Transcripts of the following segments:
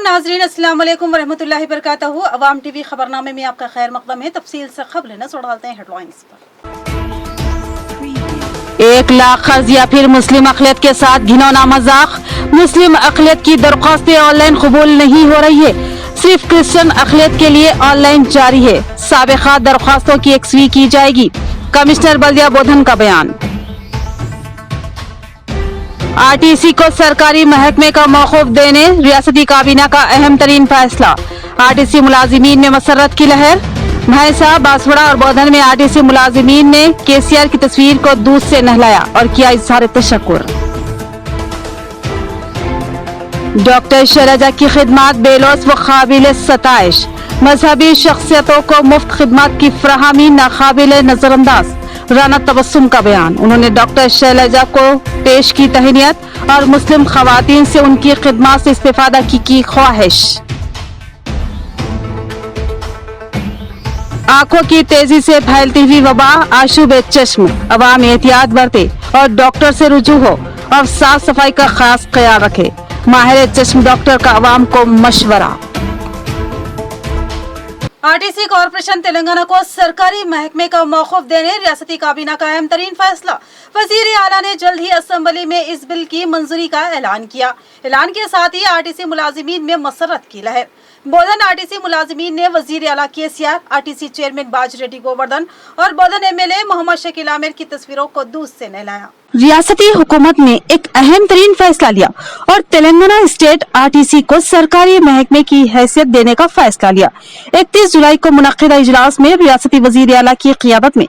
नाजरीन, अस्सलाम वालेकुम वरहमतुल्लाहि वबरकातुहू। अवाम टीवी खबरनामे में आपका खैर मकदम है। तफसील से खबर नजर डालते हैं हेडलाइंस पर। 1 लाख खर्च या फिर मुस्लिम अक़लियत के साथ घिनौना मजाक। मुस्लिम अक़लियत की दरख्वास्तें ऑनलाइन कबूल नहीं हो रही है, सिर्फ क्रिश्चियन अक़लियत के लिए ऑनलाइन जारी है। साबिक़ा दरख्वास्तों की यकसवी की जाएगी, कमिश्नर बल्दिया बोधन का बयान। आरटीसी को सरकारी महकमे का मौक़ूफ़ देने रियासती काबीना का अहम तरीन फैसला। आरटीसी मुलाजिमीन में मसरत की लहर। भैंसा, बांसवाड़ा और बोधन में आरटीसी मुलाजिमीन ने केसीआर की तस्वीर को दूध से नहलाया और किया इज़हार तशक्कुर। डॉक्टर शैलजा की खिदमत बेलौस व काबिल सताइश। मजहबी शख्सियतों को मुफ्त खिदमत की फराहमी नाकाबिल नजरअंदाज। राना तबस्सुम का बयान। उन्होंने डॉक्टर शैलजा को पेश की तहनीयत और मुस्लिम खवातीन से उनकी खिदमत से इस्तिफादा की ख्वाहिश। आंखों की तेजी से फैलती हुई वबा, आशूब चश्म, अवाम एहतियात बरते और डॉक्टर से रुजू हो और साफ सफाई का खास ख्याल रखे। माहिर चश्म डॉक्टर का अवाम को मशवरा। आरटीसी कॉरपोरेशन तेलंगाना को सरकारी महकमे का मौक़ूफ़ देने रियासती काबीना का अहम तरीन फैसला। वज़ीर आला ने जल्द ही असेंबली में इस बिल की मंजूरी का ऐलान किया। ऐलान के साथ ही आरटीसी मुलाजिमीन में मसरत की लहर। बोधन आरटीसी मुलाजिमीन ने वज़ीर आला केसीआर, आरटीसी चेयरमैन बाजिरेड्डी गोवर्धन और बोधन एमएलए मोहम्मद शकील आमिर की तस्वीरों को दूध से नहलाया। रियासती हुकूमत ने एक अहम तरीन फैसला लिया और तेलंगाना स्टेट आरटीसी को सरकारी महकमे की हैसियत देने का फैसला लिया। 31 जुलाई को मुनक्किदा इजलास में रियासती वज़ीर आला की क़ियादत में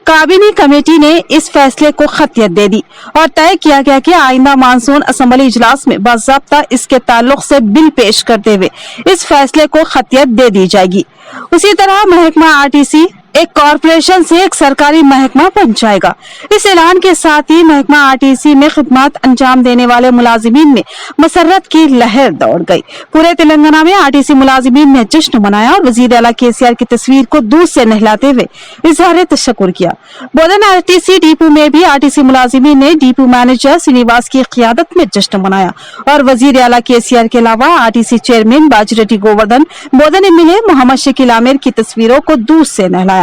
काबीनी कमेटी ने इस फैसले को खतियत दे दी और तय किया गया कि आइंदा मानसून असेंबली इजलास में बाज़ाब्ता इसके ताल्लुक से बिल पेश करते हुए इस फैसले को खतियत दे दी जाएगी। उसी तरह महकमा आरटीसी एक कॉरपोरेशन से एक सरकारी महकमा बन जाएगा। इस ऐलान के साथ ही महकमा आरटीसी में खिदमत अंजाम देने वाले मुलाजिमीन में मसरत की लहर दौड़ गई। पूरे तेलंगाना में आरटीसी मुलाजिमीन ने जश्न मनाया और वज़ीर आला केसीआर की तस्वीर को दूध से नहलाते हुए इज़हार तशक्कुर किया। बोधन आरटीसी डिपो में भी आरटीसी मुलाजिमीन ने डिपो मैनेजर श्रीनिवास की क़ियादत में जश्न मनाया और वज़ीर आला केसीआर के अलावा आरटीसी चेयरमैन बाजिरेड्डी गोवर्धन, बोधन एमएलए मोहम्मद शकील आमिर की तस्वीरों को दूध से नहलाया।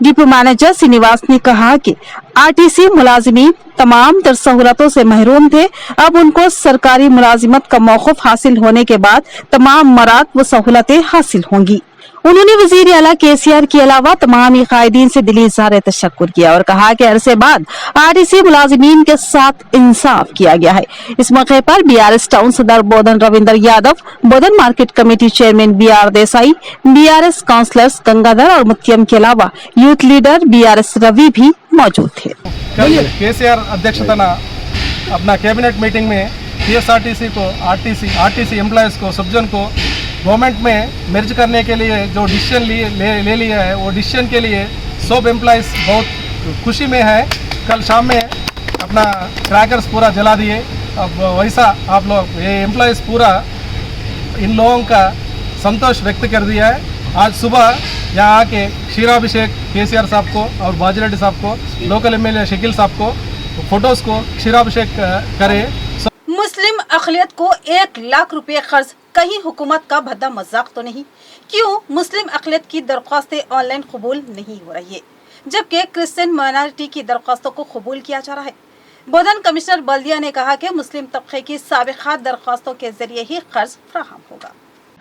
डिपो मैनेजर श्रीनिवास ने कहा कि आरटीसी मुलाजिमीन तमाम तर सहूलतों से महरूम थे। अब उनको सरकारी मुलाजिमत का मौक़ूफ़ हासिल होने के बाद तमाम मराद व सहूलतें हासिल होंगी। उन्होंने वज़ीर आला केसीआर के अलावा तमाम कायदीन से दिली इज़हार तशक्कुर किया और कहा कि अरसे बाद आरटीसी मुलाजिमीन के साथ इंसाफ किया गया है। इस मौके पर बीआरएस टाउन सदर Bodhan Ravinder Yadav, Bodhan market committee chairman BR Desai, BRS councillors Gangadhar और मुत्यम के अलावा यूथ लीडर बीआरएस रवि भी मौजूद थे। केसीआर अध्यक्षता अपना कैबिनेट मीटिंग में टीएसआरटीसी को आरटीसी एम्प्लॉयज़ को सबजन को गवर्नमेंट में मर्ज करने के लिए जो डिसीजन ले लिया है, वो डिसीजन के लिए सब एम्प्लॉयज़ बहुत खुशी में है। कल शाम में अपना क्रैकर्स पूरा जला दिए। अब वैसा आप लोग ये एम्प्लॉयज़ पूरा इन लोगों का संतोष व्यक्त कर दिया है। आज सुबह यहाँ आके क्षीराभिषेक केसीआर साहब को और बाजिरेड्डी साहब को, लोकल एमएलए शकील साहब को फोटोज़ को क्षीराभिषेक करे। मुस्लिम अक़लियत को 1 लाख रुपए खर्च, कहीं हुकूमत का भद्दा मजाक तो नहीं? क्यों मुस्लिम अक़लियत की दरख्वास्तें ऑनलाइन कबूल नहीं हो रही है, जबकि क्रिश्चियन माइनॉरिटी की दरख्वास्तों को कबूल किया जा रहा है? बोधन कमिश्नर बल्दिया ने कहा कि मुस्लिम तबके की साबिक़ा दरख्वास्तों के जरिए ही कर्ज फराहम होगा।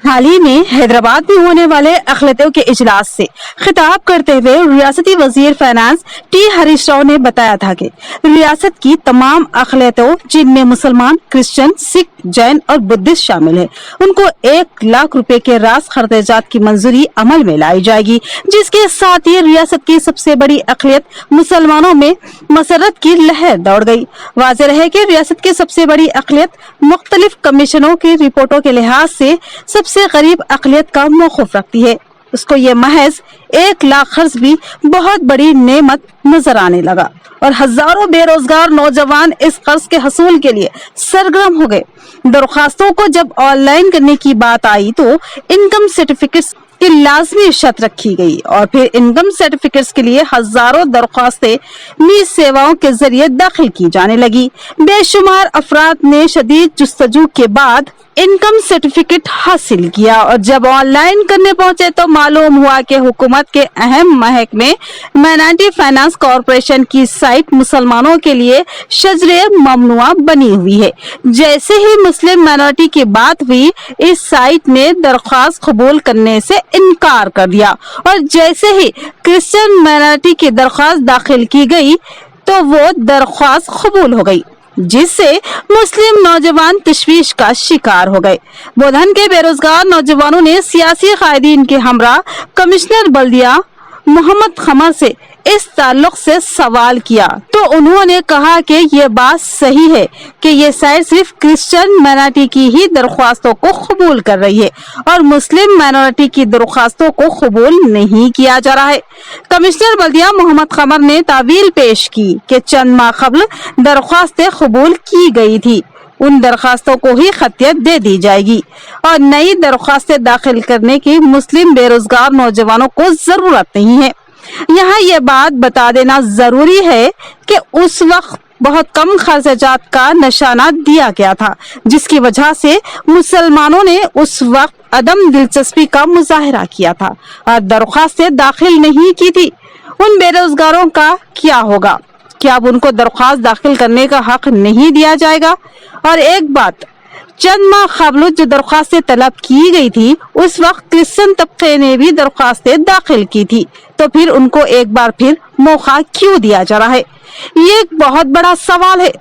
हाल ही में हैदराबाद में होने वाले अक़लियतों के इजलास से खिताब करते हुए रियासती वजीर फाइनेंस टी हरीश राव ने बताया था कि रियासत की तमाम अक़लियतों, जिनमें मुसलमान, क्रिश्चियन, सिख, जैन और बुद्धिस्ट शामिल हैं, उनको 1 लाख रुपए के रास खर्चात की मंजूरी अमल में लाई जाएगी, जिसके साथ ही रियासत की सबसे बड़ी अक़लियत मुसलमानों में मसरत की लहर दौड़ गई। वाज़ेह है कि रियासत की सबसे बड़ी अक़लियत मुख्तलिफ कमीशनों की रिपोर्टों के लिहाज से सबसे गरीब अक़लियत का मौक़ूफ़ रखती है। उसको ये महज 1 लाख खर्च भी बहुत बड़ी नेमत नजर आने लगा और हजारों बेरोजगार नौजवान इस कर्ज के हसूल के लिए सरगर्म हो गए। दरख्वास्तों को जब ऑनलाइन करने की बात आई तो इनकम सर्टिफिकेट्स की लाजमी शर्त रखी गई और फिर इनकम सर्टिफिकेट्स के लिए हजारों दरख्वास्तें मीज़ सेवाओं के जरिए दाखिल की जाने लगी। बेशुमार अफराद ने शदीद जुस्तजू के बाद इनकम सर्टिफिकेट हासिल किया और जब ऑनलाइन करने पहुंचे तो मालूम हुआ कि हुकूमत के अहम महकमे माइनॉरिटी फाइनेंस कॉरपोरेशन की साइट मुसलमानों के लिए शजरे ममनुआ बनी हुई है। जैसे ही मुस्लिम माइनॉरिटी की बात हुई, इस साइट ने दरख्वास्त कबूल करने से इनकार कर दिया और जैसे ही क्रिश्चियन माइनॉरिटी की दरख्वास्त दाखिल की गई तो वो दरख्वास्त कबूल हो गई, जिससे मुस्लिम नौजवान तशवीश का शिकार हो गए। बोधन के बेरोजगार नौजवानों ने सियासी कायदीन के हमरा कमिश्नर बल्दिया मोहम्मद खमर से इस ताल्लुक से सवाल किया तो उन्होंने कहा कि ये बात सही है कि ये साइट सिर्फ क्रिश्चियन माइनॉरिटी की ही दरख्वास्तों को कबूल कर रही है और मुस्लिम माइनॉरिटी की दरख्वास्तों को कबूल नहीं किया जा रहा है। कमिश्नर बल्दिया मोहम्मद खमर ने तावील पेश की कि चंद माह कबल दरख्वास्तें कबूल की गई थी, उन दरख्वास्तों को ही खतियत दे दी जाएगी और नई दरख्वास्तें दाखिल करने की मुस्लिम बेरोजगार नौजवानों को जरूरत नहीं है। यहाँ ये बात बता देना जरूरी है कि उस वक्त बहुत कम खर्चात का निशाना दिया गया था, जिसकी वजह से मुसलमानों ने उस वक्त अदम दिलचस्पी का मुजाहरा किया था और दरख्वास्तें दाखिल नहीं की थी। उन बेरोजगारों का क्या होगा? क्या अब उनको दरख्वास्त दाखिल करने का हक नहीं दिया जाएगा? और एक बात, चंद माह कबल जो दरख्वास्तें तलब की गई थी, उस वक्त क्रिश्चियन तबके ने भी दरख्वास्तें दाखिल की थी, तो फिर उनको एक बार फिर मौका क्यों दिया जा रहा है? ये एक बहुत बड़ा सवाल है।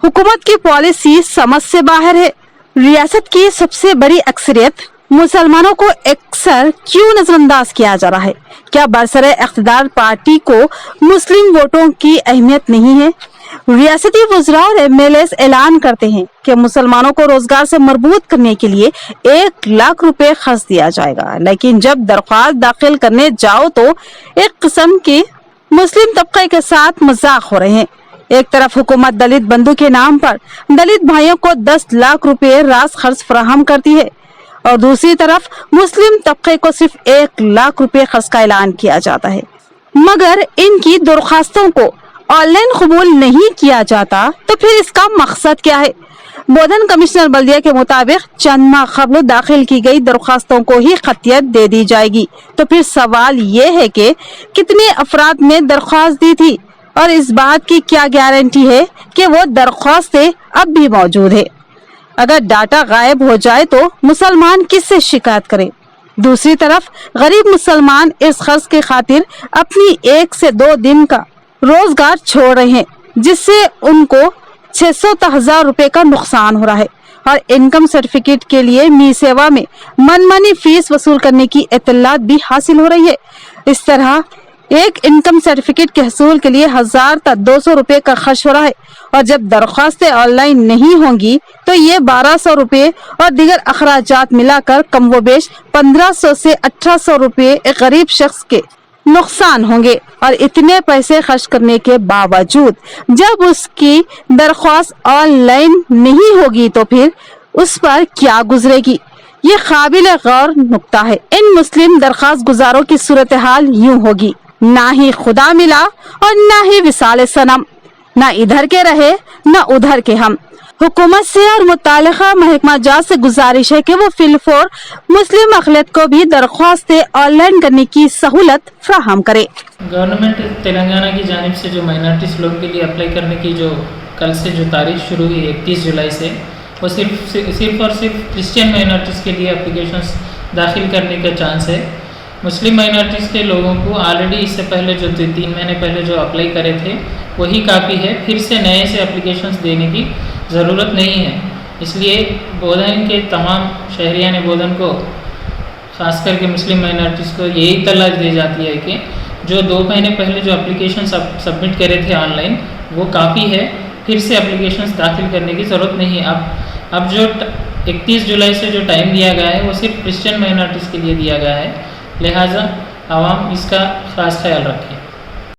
हुकूमत की पॉलिसी समझ से बाहर है। रियासत की सबसे बड़ी अक्सरियत मुसलमानों को अक्सर क्यों नजरअंदाज किया जा रहा है? क्या बरसरे इख्तिदार पार्टी को मुस्लिम वोटों की अहमियत नहीं है? रियासती वुज़रा और MLAs ऐलान करते हैं कि मुसलमानों को रोजगार से मरबूत करने के लिए 1 लाख रुपए खर्च दिया जाएगा, लेकिन जब दरख्वास्त दाखिल करने जाओ तो एक किस्म की मुस्लिम तबके के साथ मजाक हो रहे हैं। एक तरफ हुकूमत दलित बंधु के नाम पर दलित भाइयों को 10 लाख रुपए रास खर्च फराहम करती है और दूसरी तरफ मुस्लिम तबके को सिर्फ 1 लाख रुपए खर्च का ऐलान किया जाता है, मगर इनकी दरख्वास्तों को ऑनलाइन कबूल नहीं किया जाता तो फिर इसका मकसद क्या है? बोधन कमिश्नर बल्दिया के मुताबिक चंद माह कबल दाखिल की गई दरख्वास्तों को ही खतियत दे दी जाएगी, तो फिर सवाल ये है कि कितने अफराद ने दरख्वास्त दी थी और इस बात की क्या गारंटी है कि वो दरख्वास्तें अब भी मौजूद है? अगर डाटा गायब हो जाए तो मुसलमान किससे शिकायत करे? दूसरी तरफ गरीब मुसलमान इस खर्च के खातिर अपनी 1 से 2 दिन का रोजगार छोड़ रहे हैं, जिससे उनको 600 तो 1000 रुपए का नुकसान हो रहा है और इनकम सर्टिफिकेट के लिए मी सेवा में मनमानी फीस वसूल करने की इत्तलात भी हासिल हो रही है। इस तरह एक इनकम सर्टिफिकेट के हसूल के लिए 1000 तक 200 रुपए का खर्च हो रहा है और जब दरख्वास्तें ऑनलाइन नहीं होंगी तो ये 1200 रुपए और दीगर अखराजात मिलाकर कम व बेश 1500 से 1800 रुपए एक गरीब शख्स के नुकसान होंगे और इतने पैसे खर्च करने के बावजूद जब उसकी दरख्वास्त ऑनलाइन नहीं होगी तो फिर उस पर क्या गुजरेगी? ये काबिल गौर नुक्ता है। इन मुस्लिम दरख्वास्त गुजारों की सूरत हाल यूं होगी, ना ही खुदा मिला और ना ही विसाल सनम, ना इधर के रहे ना उधर के हम। हुकूमत से और मुतालिका महकमा जात से गुजारिश है कि वो फिलफोर मुस्लिम अक़लियत को भी दरख्वास्तें ऑनलाइन करने की सहूलत फराहम करे। गवर्नमेंट तेलंगाना की जानिब से जो माइनॉरिटीज़ लोन के लिए अप्लाई करने की जो कल से जो तारीख शुरू हुई 31 जुलाई से, वो सिर्फ और सिर्फ क्रिश्चियन माइनॉरिटीज़ के लिए एप्लीकेशंस दाखिल करने का चांस है। मुस्लिम माइनॉरिटीज़ के लोगों को ऑलरेडी इससे पहले जो 3 महीने पहले जो अप्लाई करे थे वही काफ़ी है, फिर से नए से एप्लीकेशंस देने की ज़रूरत नहीं है। इसलिए बोधन के तमाम शहरियान बोधन को ख़ास करके मुस्लिम माइनॉरिटीज़ को यही इत्तला दी जाती है कि जो 2 महीने पहले जो एप्लीकेशन सबमिट करे थे ऑनलाइन वो काफ़ी है, फिर से एप्लीकेशंस दाखिल करने की ज़रूरत नहीं है। अब जो 31 जुलाई से जो टाइम दिया गया है वो सिर्फ क्रिश्चियन माइनॉरिटीज़ के लिए दिया गया है, लिहाजा आवाम इसका खास ख्याल रखें।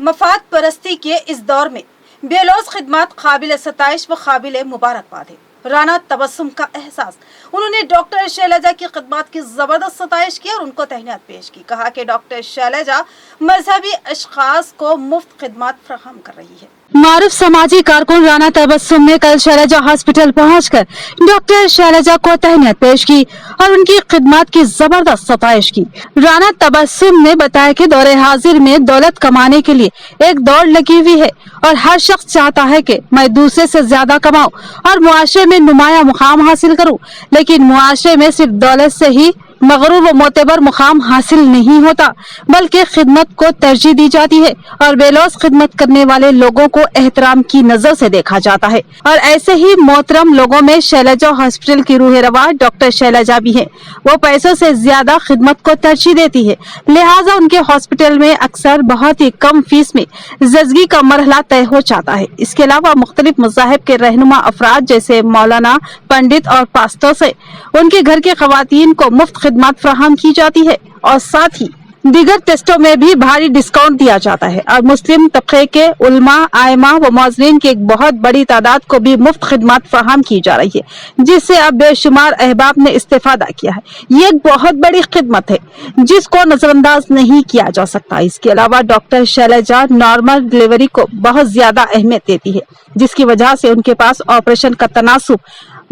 मफाद परस्ती के इस दौर में बेलौस खिदमत काबिल सताइश व काबिल मुबारकबाद है। राना तबस्सुम का एहसास, उन्होंने डॉक्टर शैलजा की खिदमत की जबरदस्त सताइश की और उनको तहनीत पेश की। कहा कि डॉक्टर शैलजा मजहबी अशखास को मुफ्त खिदमत फराहम कर रही है। मारूफ समाजी कारकुन राना तबस्सुम ने कल शैलजा हॉस्पिटल पहुंचकर डॉक्टर शैलजा को तहनीत पेश की और उनकी खिदमत की जबरदस्त सताइश की। राना तबस्सुम ने बताया कि दौरे हाजिर में दौलत कमाने के लिए एक दौड़ लगी हुई है और हर शख्स चाहता है कि मैं दूसरे से ज्यादा कमाऊं और मुआशरे में नुमाया मुकाम हासिल करूं, लेकिन मुआशरे में सिर्फ दौलत से ही मगरूर व मोतबर मुकाम हासिल नहीं होता, बल्कि खिदमत को तरजीह दी जाती है और बेलौस खिदमत करने वाले लोगों को एहतराम की नजर से देखा जाता है। और ऐसे ही मोहतरम लोगों में शैलजा हॉस्पिटल की रूह रवा डॉक्टर शैलजा भी है। वो पैसों से ज्यादा खिदमत को तरजीह देती है, लिहाजा उनके हॉस्पिटल में अक्सर बहुत ही कम फीस में जजगी का मरहला तय हो जाता है। इसके अलावा मुख्तलिफ मज़ाहिब के रहनुमा अफराद जैसे मौलाना, पंडित और पास्टर से उनके घर के खवातीन को मुफ्त खिदमत फराहम की जाती है और साथ ही दीगर टेस्टों में भी भारी डिस्काउंट दिया जाता है और मुस्लिम तबके के उलमा, आयमा व मौज़रीन की एक बहुत बड़ी तादाद को भी मुफ्त खिदमत फराहम की जा रही है, जिससे अब बेशुमार अहबाब ने इस्तेफादा किया है। ये एक बहुत बड़ी खिदमत है जिसको नजरअंदाज नहीं किया जा सकता। इसके अलावा डॉक्टर शैलजा नॉर्मल डिलीवरी को बहुत ज्यादा अहमियत देती है, जिसकी वजह से उनके पास ऑपरेशन का तनासुब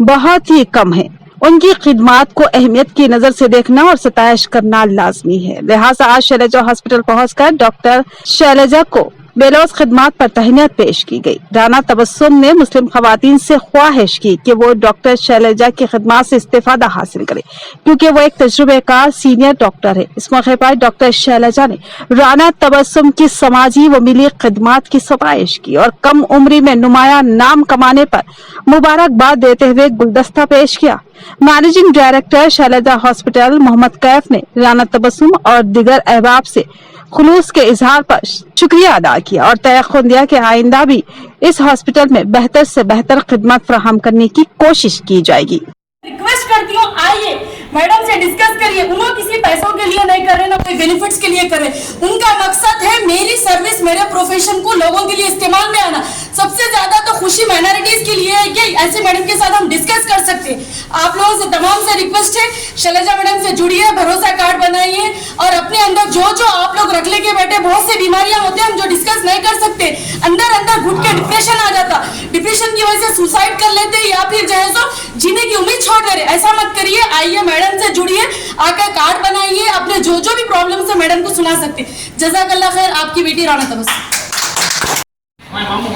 बहुत ही कम है। उनकी खिदमात को अहमियत की नजर से देखना और सताइश करना लाजमी है। लिहाजा आज शैलजा हॉस्पिटल पहुंचकर डॉक्टर शैलजा को बेलौस खिदमात पर तहनीत पेश की गई। राना तबस्सुम ने मुस्लिम खवातीन से ख्वाहिश की कि वो डॉक्टर शैलजा की खिदमात से इस्तेफादा हासिल करे, क्योंकि वो एक तजुर्बेकार सीनियर डॉक्टर है। इस मौके पर डॉक्टर शैलजा ने राना तबस्सुम की समाजी व मिली खिदमात की सताइश की और कम उम्री में नुमाया नाम कमाने पर मुबारकबाद देते हुए गुलदस्ता पेश किया। Managing director Shailaja hospital Mohammad Kaif ने राना तबस्सुम और दिगर अहबाब से खुलूस के इजहार पर शुक्रिया अदा किया और तयख्खुन दिया कि आइंदा भी इस हॉस्पिटल में बेहतर से बेहतर खिदमत फराहम करने की कोशिश की जाएगी। रिक्वेस्ट करती हूँ, आइए मैडम से डिस्कस करिए। वो किसी पैसों के लिए नहीं कर रहे, ना कोई बेनिफिट्स के लिए कर रहे। उनका मकसद है मेरी सर्विस, मेरे प्रोफेशन को लोगों के लिए इस्तेमाल में आना। सबसे ज्यादा तो खुशी माइनॉरिटीज के लिए है कि ऐसे मैडम के साथ हम डिस्कस कर सकते हैं। आप लोगों से तमाम से रिक्वेस्ट है, शैलजा मैडम से जुड़िए, भरोसा कार्ड बनाइए और अपने अंदर जो आप लोग रख लेके बैठे, बहुत सी बीमारियां होती हैं हम जो डिस्कस नहीं कर सकते, अंदर घुट के डिप्रेशन आ जाता, डिप्रेशन की वजह से सुसाइड कर लेते या फिर जो है सो जीने की उम्मीद छोड़ दे रहे। ऐसा मत करिए, आइए मैडम से जुड़िए, आकर कार्ड बनाइए, अपने जो भी प्रॉब्लम है मैडम को सुना सकते। जज़ाकल्लाह खैर। आपकी बेटी राना तबस्सुम।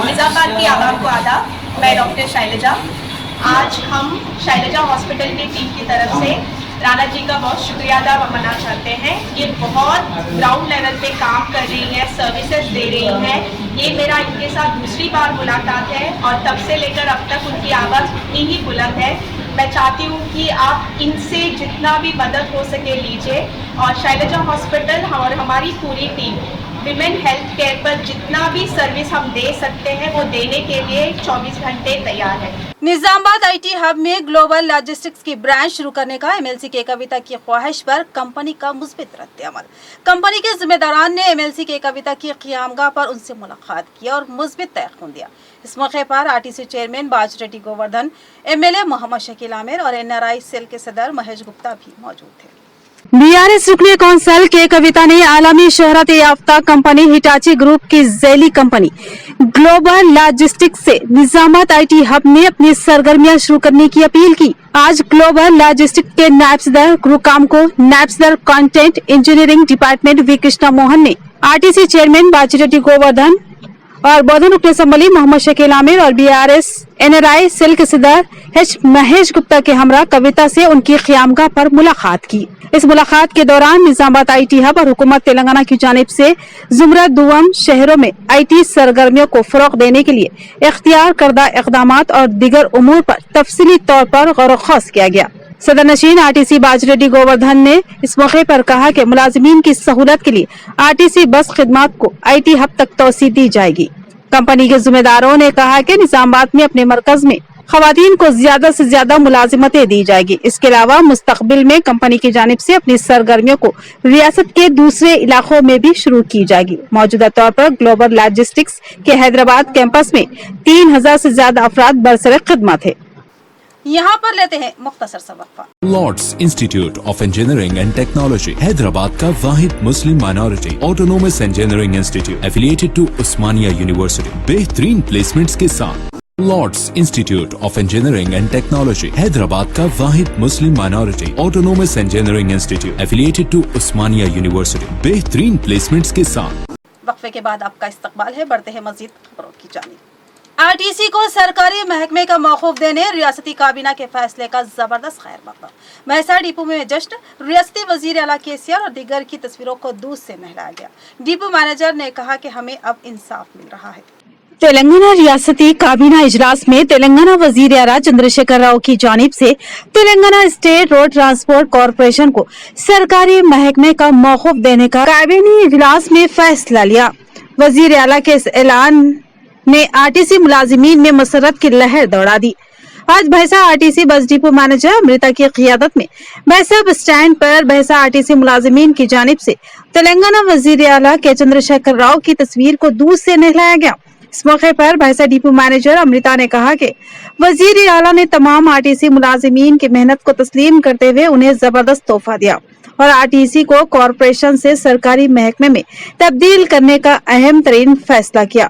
निजामाबाद की आवाम को आदाब, मैं डॉक्टर शैलजा। आज हम शैलजा हॉस्पिटल की टीम की तरफ से राना जी का बहुत शुक्रिया अदा करना चाहते हैं। ये बहुत ग्राउंड लेवल पे काम कर रही है, सर्विसेज दे रही है। ये मेरा इनके साथ दूसरी बार मुलाकात है और तब से लेकर अब तक उनकी आवाज़ उतनी ही बुलंद है। मैं चाहती हूँ कि आप इनसे जितना भी मदद हो सके लीजिए और शैलजा हॉस्पिटल और हमारी पूरी टीम विमेन हेल्थ केयर पर जितना भी सर्विस हम दे सकते हैं वो देने के लिए 24 घंटे तैयार है। निजामाबाद आईटी हब में ग्लोबल लॉजिस्टिक्स की ब्रांच शुरू करने का एमएलसी के कविता की ख्वाहिश पर कंपनी का मुस्बित रद्द-ए-अमल। कंपनी के जिम्मेदारान ने एमएलसी के कविता की क़यामगाह पर उनसे मुलाकात की और मुस्बित तयख्खुन दिया। इस मौके पर आरटीसी चेयरमैन बाज रेड्डी गोवर्धन, एमएलए मोहम्मद शकील आमिर और एनआरआई सेल के सदर महेश गुप्ता भी मौजूद थे। बीआरएस रुकने कौंसिल के कविता ने आलमी शोहरत याफ्ता कंपनी हिटाची ग्रुप की झैली कंपनी ग्लोबल लॉजिस्टिक्स से निजामाबाद आईटी हब में अपनी सरगर्मियां शुरू करने की अपील की। आज ग्लोबल लॉजिस्टिक्स के नायब सदर गुरुकाम को नायब सदर content engineering department V Krishna Mohan ने आरटीसी चेयरमैन बाजी रेड्डी गोवर्धन और बौद्धन रुकने असम्बली मोहम्मद शकील आमिर और बीआरएस एनआरआई सेल के सदर एच महेश गुप्ता के हमरा कविता से उनकी क़यामगाह पर मुलाकात की। इस मुलाकात के दौरान निजामाबाद आईटी हब और हुकूमत तेलंगाना की जानिब से जुमरा दुआम शहरों में आईटी सरगर्मियों को फरोग देने के लिए इख्तियार करदा इक़दामात और दीगर उमूर पर तफसीली तौर पर गौर-व-ख़ौज़ किया गया। सदर नशीन आरटीसी बाज रेड्डी गोवर्धन ने इस मौके पर कहा कि मुलाजिमीन की सहूलत के लिए आरटीसी बस खिदमात को आईटी हब तक तोसी दी जाएगी। कंपनी के जिम्मेदारों ने कहा कि निजामाबाद में अपने मरकज में खवातीन को ज्यादा से ज्यादा मुलाजिमतें दी जाएगी। इसके अलावा मुस्तकबिल में कंपनी की जानिब से अपनी सरगर्मियों को रियासत के दूसरे इलाकों में भी शुरू की जाएगी। मौजूदा तौर पर ग्लोबल लॉजिस्टिक्स के हैदराबाद कैंपस में 3000 से ज्यादा अफराद बरसर खिदमत है। यहाँ पर लेते हैं मुख्तसर सा वक्फा। Lords institute of engineering and technology Hyderabad का वाहिद मुस्लिम minority autonomous engineering institute affiliated to Osmania university, बेहतरीन प्लेसमेंट्स के साथ। Lords institute of engineering and technology Hyderabad का वाहिद मुस्लिम minority autonomous engineering institute affiliated to Osmania university, बेहतरीन प्लेसमेंट्स के साथ। वक्फे के बाद आपका इस्तकबाल है, बढ़ते हैं मजीद खबरों की जानिब। आरटीसी को सरकारी महकमे का मौकूफ देने रियासती काबीना के फैसले का जबरदस्त खैर मकदम। महसा डिपो में जश्न, रियासती वजीर आला केसीआर और दीगर की तस्वीरों को दूध से नहलाया गया। डिपो मैनेजर ने कहा कि हमें अब इंसाफ मिल रहा है। तेलंगाना रियासती काबीना इजलास में तेलंगाना वजीर आला चंद्रशेखर राव की जानिब से Telangana state road transport corporation को सरकारी महकमे का मौकूफ देने का काबीना इजलास में फैसला लिया। वजीर आला के इस ऐलान ने आरटीसी मुलाजिमीन में मसरत की लहर दौड़ा दी। आज भैंसा RTC bus depot manager Amrita की क़ियादत में भैंसा बस स्टैंड पर भैंसा आरटीसी मुलाजिमीन की जानिब से तेलंगाना वजीर आला के चंद्रशेखर राव की तस्वीर को दूध से नहलाया गया। इस मौके पर भैंसा डिपो मैनेजर अमृता ने कहा कि वजीर आला ने तमाम आरटीसी मुलाजिमीन की मेहनत को तस्लीम करते हुए उन्हें जबरदस्त तोहफा दिया और आरटीसी को कॉरपोरेशन से सरकारी महकमे में तब्दील करने का अहम तरीन फैसला किया।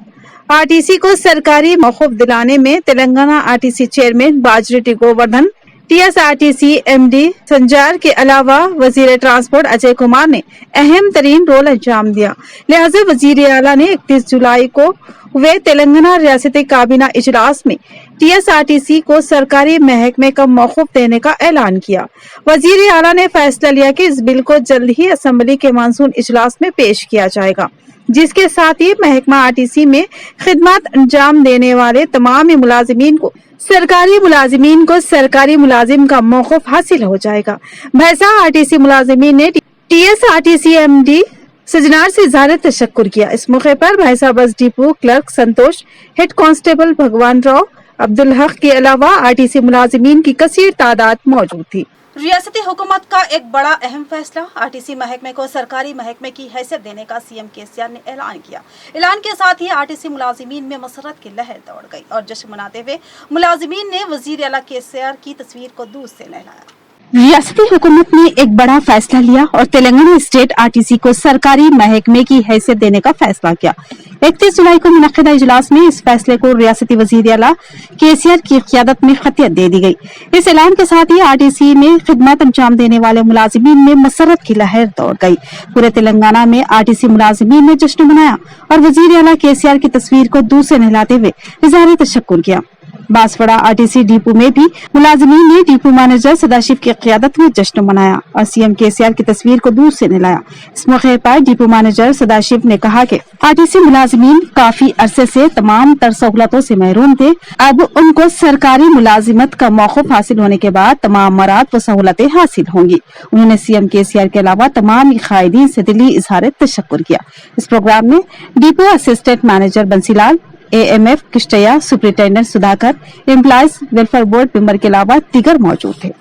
आरटीसी को सरकारी मौकूफ दिलाने में Telangana RTC chairman Bajireddy Govardhan, TSRTC MD Sajjanar के अलावा वजीर ट्रांसपोर्ट अजय कुमार ने अहम तरीन रोल अंजाम दिया। लिहाजा वजीर आला ने 31 जुलाई को हुए तेलंगाना रियासती काबीना इजलास में टीएसआरटीसी को सरकारी महकमे का मौकूफ देने का ऐलान किया। वजीर आला ने फैसला लिया कि इस बिल को जल्द ही असेंबली के मानसून इजलास में पेश किया जाएगा, जिसके साथ ही महकमा आरटीसी में खिदमत अंजाम देने वाले तमाम मुलाजिमीन को सरकारी मुलाजिम का मौकूफ हासिल हो जाएगा। भैंसा आरटीसी मुलाजिमीन ने टीएसआरटीसी एमडी सजनार से इज़हार तशक्कुर किया। इस मौके पर भैंसा बस डिपो क्लर्क संतोष, हेड कांस्टेबल भगवान राव, अब्दुल हक के अलावा आरटीसी मुलाजिमीन की कसीर तादाद मौजूद थी। रियासती हुकूमत का एक बड़ा अहम फैसला, आरटीसी महकमे को सरकारी महकमे की हैसियत देने का सीएम केसीआर ने ऐलान किया। ऐलान के साथ ही आरटीसी मुलाजिमीन में मसरत की लहर दौड़ गई और जश्न मनाते हुए मुलाजिमीन ने वजीर आला केसीआर की तस्वीर को दूध से नहलाया। रियासती हुकूमत ने एक बड़ा फैसला लिया और तेलंगाना स्टेट आरटीसी को सरकारी महकमे की हैसियत देने का फैसला किया। 31 जुलाई को मुनक्किदा इजलास में इस फैसले को रियासती वजीर आला केसीआर की क़ियादत में खतियत दे दी गई। इस ऐलान के साथ ही आरटीसी में खिदमत अंजाम देने वाले मुलाजिमीन में मसरत की लहर दौड़ गई। पूरे तेलंगाना में आरटीसी मुलाजिमीन ने जश्न मनाया और वजीर आला केसीआर की तस्वीर को दूध से नहलाते हुए इज़हार तशक्कुर किया। बांसवाड़ा आरटीसी डिपो में भी मुलाजिमीन ने डिपो मैनेजर सदाशिव की क़ियादत में जश्न मनाया और सीएम केसीआर की तस्वीर को दूध से नहलाया। इस मौके पर डिपो मैनेजर सदाशिव ने कहा कि आरटीसी मुलाजिमीन काफी अरसे से तमाम तर सहूलतों से महरूम थे। अब उनको सरकारी मुलाजिमत का मौकूफ हासिल होने के बाद तमाम मराद व सहूलतें हासिल होंगी। उन्होंने सीएम केसीआर के अलावा तमाम कायदीन से दिली इज़हार तशक्कुर किया। इस प्रोग्राम में depot assistant manager Bansilal, AMF Kishtaiah, superintendent Sudhakar, employees welfare board member के अलावा दीगर मौजूद थे।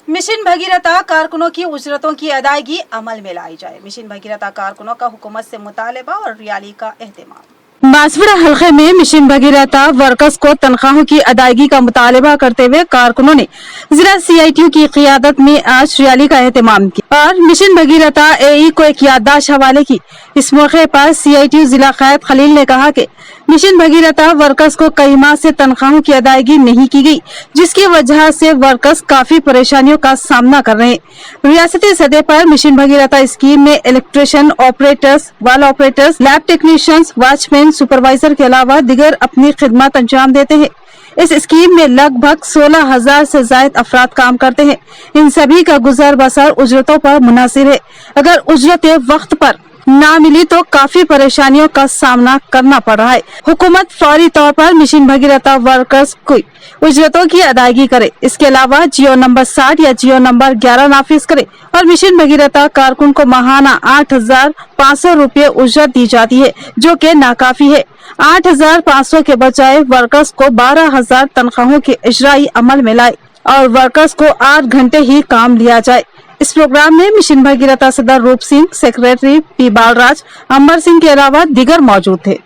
मिशन भगीरथा कारकुनों की उजरतों की अदायगी अमल में लाई जाए। मिशन भगीरथा कारकुनों का हुकूमत से मुतालबा और रैली का एहतमाम। बांसवाड़ा हलके में मिशन भगीरथा वर्कर्स को तनख्वाहों की अदायगी का मुतालबा करते हुए कारकुनों ने जिला सीआईटीयू की क़ियादत में आज रैली का एहतमाम किया और मिशन भगीरथा एई को एक याददाश्त हवाले की। इस मौके पर सीआईटीयू जिला क़ायद खलील ने कहा कि मिशन भगीरथा वर्कर्स को कई माह से तनख्वाहों की अदायगी नहीं की गई, जिसकी वजह से वर्कर्स काफी परेशानियों का सामना कर रहे हैं। रियासती सतह पर मिशन भगीरथा स्कीम में इलेक्ट्रिशियन, ऑपरेटर्स, वाल operators, lab technicians, watchman, supervisor के अलावा दिगर अपनी खिदमत अंजाम देते हैं। इस स्कीम में लगभग 16,000 से ज्यादा अफराद काम करते हैं। इन सभी का गुजर बसर उजरतों पर मुनहसर है। अगर उजरतें वक्त पर ना मिली तो काफी परेशानियों का सामना करना पड़ रहा है। हुकूमत फौरी तौर पर मिशन भगीरथा वर्कर्स को उजरतों की अदायगी करे। इसके अलावा जियो नंबर 60 या जियो नंबर 11 नाफिज करे और मिशन भगीरथा कारकुन को माहाना 8,500 रुपये उजरत दी जाती है, जो कि नाकाफी है। 8,500 के बजाय वर्कर्स को 12,000 तनख्वाहों के इजराई अमल में लाए और वर्कर्स को 8 घंटे ही काम लिया जाए। इस प्रोग्राम में मिशन भगीरथा सदर रूप सिंह, सेक्रेटरी पी बालराज, अंबर सिंह के अलावा दिगर मौजूद थे।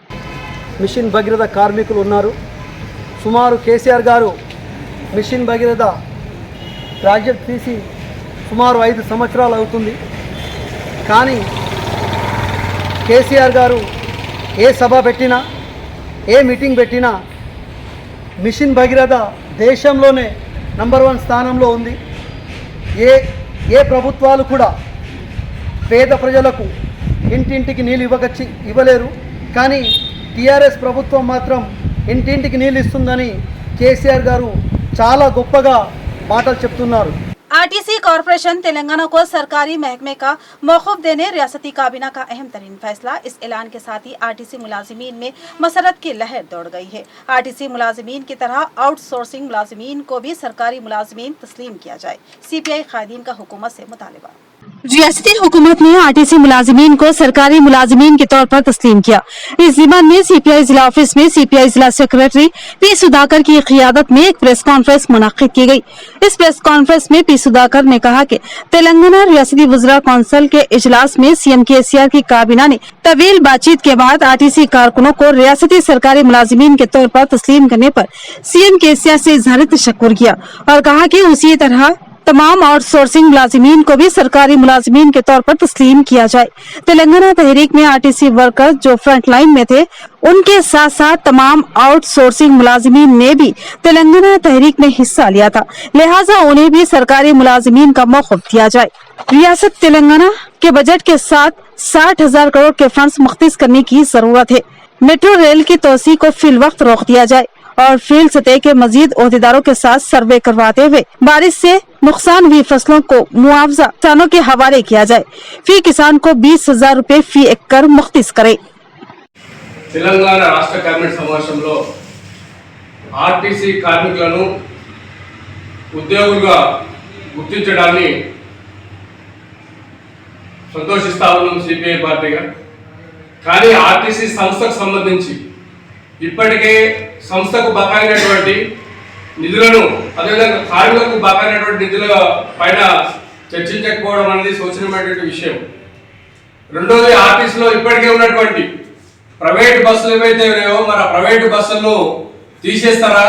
మిషన్ భగీరథ కార్మికులు ఉన్నారు. సుమారు కేసీఆర్ గారు మిషన్ భగీరథ ప్రాజెక్ట్ తీసి సుమారు 5 సంవత్సరాలు అవుతుంది. కానీ కేసీఆర్ గారు ఏ సభ పెట్టినా ఏ మీటింగ్ పెట్టినా మిషన్ భగీరథ దేశంలోనే నంబర్ 1 స్థానంలో ఉంది. ఏ ప్రభుత్వాలు కూడా పేద ప్రజలకు ఇంటింటికి నీళ్ళు ఇవ్వలేరు. కానీ టీఆర్ఎస్ ప్రభుత్వం మాత్రం ఇంటింటికి నీళ్ళు ఇస్తుందని కేసీఆర్ గారు చాలా గొప్పగా మాటలు చెప్తున్నారు. आरटीसी कॉरपोरेशन तेलंगाना को सरकारी महकमे का मौकूफ देने रियासती काबीना का अहम तरीन फैसला। इस ऐलान के साथ ही आरटीसी मुलाजिमीन में मसरत की लहर दौड़ गई है। आरटीसी मुलाजिमीन की तरह आउटसोर्सिंग मुलाजिमीन को भी सरकारी मुलाजिमीन तस्लीम किया जाए। सीपीआई कायदीन का हुकूमत से मुतालबा। रियासती हुकूमत ने आरटीसी मुलाजिमीन को सरकारी मुलाजिमीन के तौर पर तस्लीम किया। इस जिम्मन में सीपीआई जिला ऑफिस में सीपीआई जिला सेक्रेटरी पी सुधाकर की क़ियादत में एक प्रेस कॉन्फ्रेंस मुनक्किद की गई। इस प्रेस कॉन्फ्रेंस में पी सुधाकर ने कहा कि तेलंगाना रियासती वज़रा कौंसिल के इजलास में सीएम केसीआर की काबीना ने तवील बातचीत के बाद आरटीसी कारकुनों को रियासती सरकारी मुलाजिमीन के तौर पर तस्लीम करने पर सीएम केसीआर से इजहार तशक्कुर किया और कहा कि उसी तरह तमाम आउटसोर्सिंग मुलाजिमीन को भी सरकारी मुलाजिमीन के तौर पर तस्लीम किया जाए। तेलंगाना तहरीक में आरटीसी वर्कर्स जो फ्रंट लाइन में थे उनके साथ साथ तमाम आउटसोर्सिंग मुलाजिमीन ने भी तेलंगाना तहरीक में हिस्सा लिया था, लिहाजा उन्हें भी सरकारी मुलाजिमीन का मौक़िफ़ दिया जाए। रियासत तेलंगाना के बजट के साथ 60,000 करोड़ के फंड्स मुख्तस करने की जरूरत है। मेट्रो रेल की तोसी को फिल वक्त रोक दिया जाए और फील्ड सतह के मजीद ओहदेदारों के साथ सर्वे करवाते हुए बारिश से नुकसान हुई फसलों को मुआवजा किसानों के हवाले किया जाए। फी किसान को 20,000 रुपए फी एकड़ मुख्तस करे। తెలంగాణ రాష్ట్ర కేబినెట్ సమావేశంలో ఆర్టీసీ కార్మికులను ఉద్యోగులుగా గుర్తించడాన్ని సంతోషిస్తా ఉన్నాం సిపిఐ పార్టీగా. కానీ ఆర్టీసీ సంస్థకు సంబంధించి ఇప్పటికే సంస్థకు బకాయినటువంటి నిధులను అదేవిధంగా కార్మికులకు బకాయినటువంటి నిధుల పైన చర్చించకపోవడం అనేది శోచనీయమైనటువంటి విషయం. రెండోది, ఆర్టీసీలో ఇప్పటికే ఉన్నటువంటి ప్రైవేట్ బస్సులు ఏవైతే ఉన్నాయో మరి ఆ ప్రైవేట్ బస్సులను తీసేస్తారా,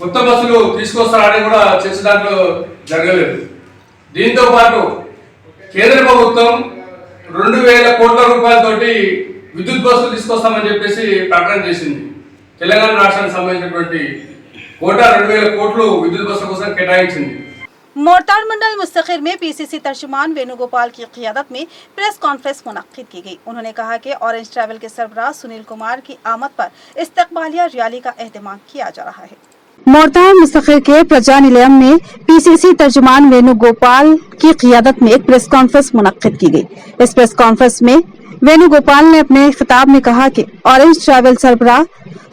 కొత్త బస్సులు తీసుకొస్తారా అని కూడా చర్చ దాంట్లో జరగలేదు. దీంతో పాటు కేంద్ర ప్రభుత్వం 2,000 కోట్ల రూపాయలతోటి విద్యుత్ బస్సులు తీసుకొస్తామని చెప్పేసి ప్రకటన చేసింది. తెలంగాణ రాష్ట్రానికి సంబంధించినటువంటి కోటా 2,000 కోట్లు విద్యుత్ బస్సుల కోసం కేటాయించింది. मोरताड़ मंडल मुस्तखिर में पीसीसी तर्जुमान वेणुगोपाल की क़ियादत में प्रेस कॉन्फ्रेंस मुनक्किद की गई। उन्होंने कहा कि ऑरेंज ट्रैवल के सरबराह सुनील कुमार की आमद पर इस्तकबालिया रैली का एहतमाम किया जा रहा है। मोरताड़ मुस्तखिर के प्रजा निलयम में पीसीसी तर्जुमान वेणुगोपाल की क़ियादत में एक प्रेस कॉन्फ्रेंस मुनक्किद की गई। इस प्रेस कॉन्फ्रेंस में वेणुगोपाल ने अपने खिताब में कहा कि ऑरेंज ट्रैवल सरबराह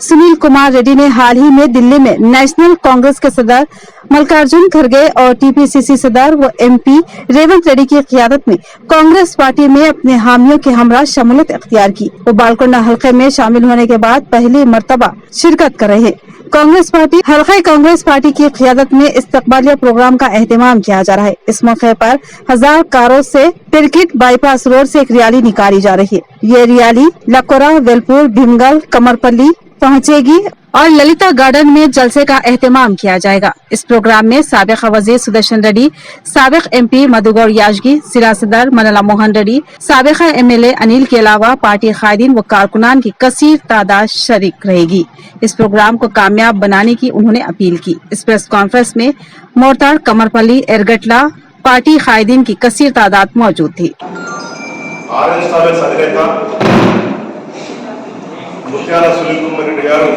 सुनील कुमार रेड्डी ने हाल ही में दिल्ली में नेशनल कांग्रेस के सदर मल्लिकार्जुन खड़गे और टीपीसीसी सदर व एमपी रेवंत रेड्डी की क़ियादत में कांग्रेस पार्टी में अपने हामियों के हमरा शमूलियत इख्तियार की। वो बालकोंडा हल्के में शामिल होने के बाद पहली मर्तबा शिरकत कर रहे हैं। कांग्रेस पार्टी की क़ियादत में इस्तकबालिया प्रोग्राम का एहतमाम किया जा रहा है। इस मौके पर 1000 कारों से पिरकिट बाईपास रोड से एक रैली निकाली जा रही है। ये रैली लकोरा, वेलपुर, भीमगल, कमरपल्ली पहुंचेगी और ललिता गार्डन में जलसे का एहतमाम किया जाएगा। इस प्रोग्राम में साबिक वजीर सुदर्शन रेड्डी, साबिक एमपी मधुगौड़ याजगी, जिला सदर मनला मोहन रेड्डी, साबिक एमएलए अनिल के अलावा पार्टी कायदीन व कारकुनान की कसीर तादाद शरीक रहेगी। इस प्रोग्राम को कामयाब बनाने की उन्होंने अपील की। इस प्रेस कॉन्फ्रेंस में मोरताड़, कमरपल्ली, एरगटला पार्टी कायदीन की कसीर तादाद मौजूद थी। ముత్యాల సునీల్ కుమార్ రెడ్డి గారు,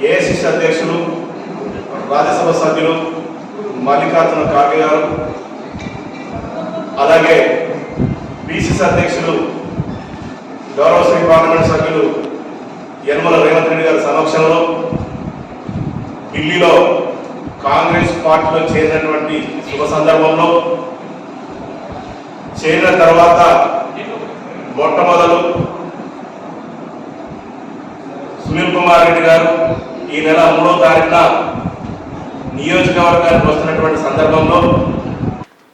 ఏఐసిసి అధ్యక్షులు, రాజ్యసభ సభ్యులు మల్లికార్జున ఖార్గే గారు, అలాగే పిసిసి అధ్యక్షులు గౌరవ శ్రీ పార్లమెంట్ సభ్యులు యనమల రేవంత్ రెడ్డి గారి సమక్షంలో ఢిల్లీలో కాంగ్రెస్ పార్టీలో చేరినటువంటి శుభ సందర్భంలో చేరిన తర్వాత మొట్టమొదలు సునీల్ కుమార్ రెడ్డి గారు ఈ నెల 3వ తారీఖున నియోజకవర్గానికి వస్తున్నటువంటి సందర్భంలో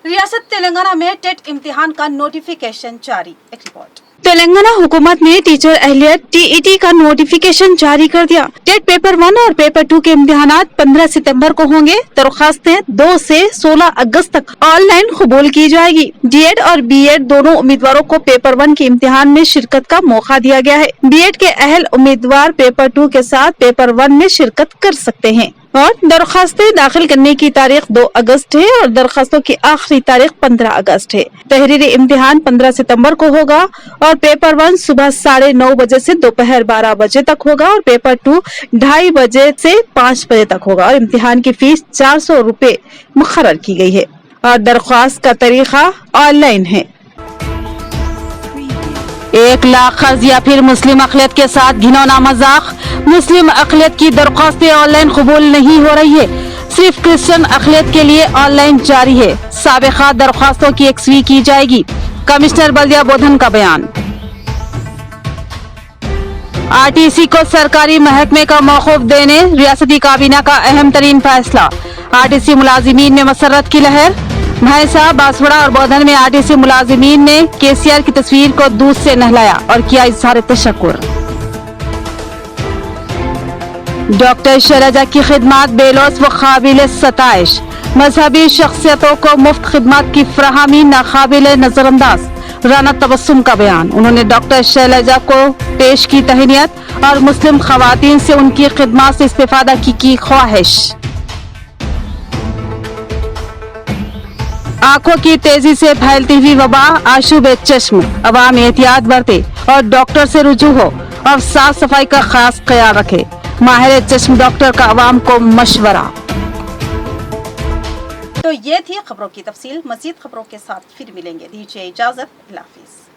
रियासत तेलंगाना में टेट इम्तिहान का नोटिफिकेशन जारी। एक रिपोर्ट। तेलंगाना हुकूमत ने टीचर अहलियत टीईटी का नोटिफिकेशन जारी कर दिया। टेट पेपर 1 और पेपर 2 के इम्तिहानात 15 सितंबर को होंगे। दरख्वास्तें 2 से 16 अगस्त तक ऑनलाइन कबूल की जाएगी। डीएड और बीएड दोनों उम्मीदवारों को पेपर 1 के इम्तिहान में शिरकत का मौका दिया गया है। बीएड के अहल उम्मीदवार पेपर 2 के साथ पेपर 1 में शिरकत कर सकते हैं और दरखास्तें दाखिल करने की तारीख 2 अगस्त है और दरखास्तों की आखिरी तारीख 15 अगस्त है। तहरीरी इम्तिहान 15 सितंबर को होगा और पेपर 1 सुबह 9:30 बजे से दोपहर 12 बजे तक होगा और पेपर 2 2:30 बजे से 5 बजे तक होगा और इम्तिहान की फीस 400 रुपए मुकर्रर की गई है और दरख्वास्त का तरीका ऑनलाइन है। 1 लाख कर्ज या फिर मुस्लिम अक़लियत के साथ घिनौना मजाक। मुस्लिम अक़लियत की दरख्वास्तें ऑनलाइन कबूल नहीं हो रही है, सिर्फ क्रिश्चियन अक़लियत के लिए ऑनलाइन जारी है। साबिक़ा दरख्वास्तों की यकसवी की जाएगी। कमिश्नर बल्दिया बोधन का बयान। आरटीसी को सरकारी महकमे का मौक़ूफ़ देने रियासती काबीना का अहम तरीन फैसला। आरटीसी मुलाजिमीन में मसरत की लहर। भैंसा, बांसवाड़ा और बोधन में आरटीसी मुलाजिमीन ने केसीआर की तस्वीर को दूध से नहलाया और किया इज़हार तशक्कुर। डॉक्टर शैलजा की खिदमात बेलौस व काबिल सताइश। मजहबी शख्सियतों को मुफ्त खिदमात की फराहमी नाकाबिल नजरअंदाज। राना तबस्सुम का बयान। उन्होंने डॉक्टर शैलजा को पेश की तहनीयत और मुस्लिम खवातीन से उनकी खिदमात से इस्तिफादा की ख्वाहिश। आंखों की तेजी से फैलती हुई वबा आशूबे चश्म। अवाम एहतियात बरते और डॉक्टर से रुजू हो और साफ सफाई का खास ख्याल रखे। माहिर चश्म डॉक्टर का अवाम को मशवरा। तो ये थी खबरों की तफसील। मज़ीद खबरों के साथ फिर मिलेंगे। दीजिए इजाजत। अल्लाह हाफिज़।